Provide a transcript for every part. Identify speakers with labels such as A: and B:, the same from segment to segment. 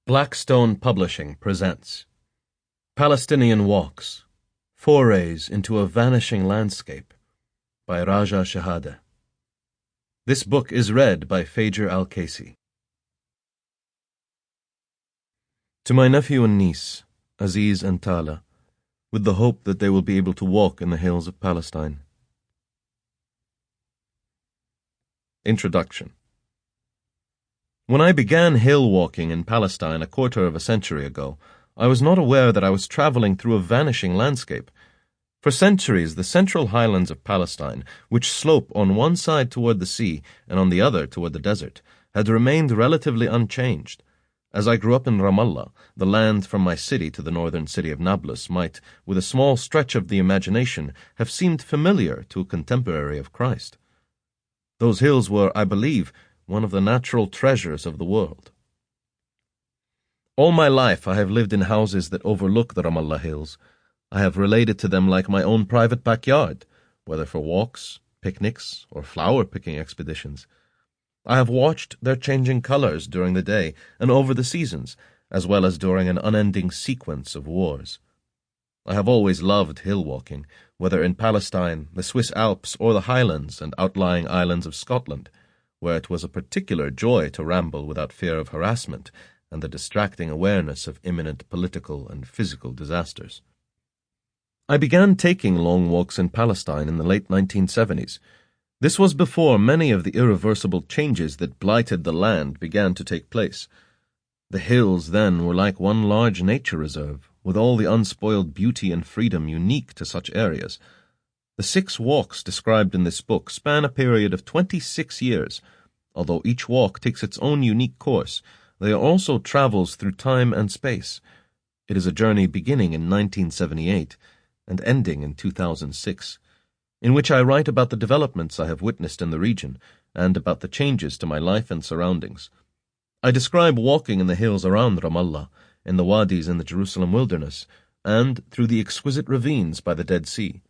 A: Blackstone Publishing presents Palestinian Walks, Forays into a Vanishing Landscape by Raja Shehadeh. This book is read by Fajer Al-Kaisi. To my nephew and niece, Aziz and Tala, with the hope that they will be able to walk in the hills of Palestine. Introduction. When I began hill walking in Palestine a quarter of a century ago, I was not aware that I was traveling through a vanishing landscape. For centuries, the central highlands of Palestine, which slope on one side toward the sea and on the other toward the desert, had remained relatively unchanged. As I grew up in Ramallah, the land from my city to the northern city of Nablus might, with a small stretch of the imagination, have seemed familiar to a contemporary of Christ. Those hills were, I believe, one of the natural treasures of the world. All my life I have lived in houses that overlook the Ramallah hills. I have related to them like my own private backyard, whether for walks, picnics, or flower-picking expeditions. I have watched their changing colors during the day and over the seasons, as well as during an unending sequence of wars. I have always loved hill walking, whether in Palestine, the Swiss Alps, or the Highlands and outlying islands of Scotland, where it was a particular joy to ramble without fear of harassment and the distracting awareness of imminent political and physical disasters. I began taking long walks in Palestine in the late 1970s. This was before many of the irreversible changes that blighted the land began to take place. The hills then were like one large nature reserve, with all the unspoiled beauty and freedom unique to such areas. The 6 walks described in this book span a period of 26 years. Although each walk takes its own unique course, they are also travels through time and space. It is a journey beginning in 1978 and ending in 2006, in which I write about the developments I have witnessed in the region and about the changes to my life and surroundings. I describe walking in the hills around Ramallah, in the wadis in the Jerusalem wilderness, and through the exquisite ravines by the Dead Sea.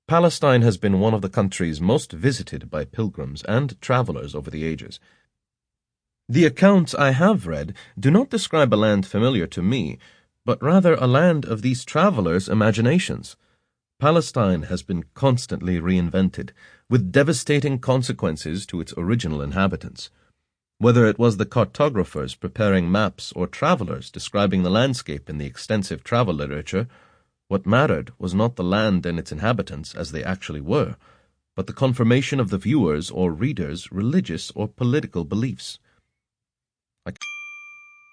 A: Palestine has been one of the countries most visited by pilgrims and travelers over the ages. The accounts I have read do not describe a land familiar to me, but rather a land of these travelers' imaginations. Palestine has been constantly reinvented, with devastating consequences to its original inhabitants. Whether it was the cartographers preparing maps or travelers describing the landscape in the extensive travel literature, what mattered was not the land and its inhabitants as they actually were, but the confirmation of the viewers' or readers' religious or political beliefs.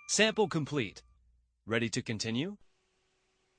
B: Sample complete. Ready to continue?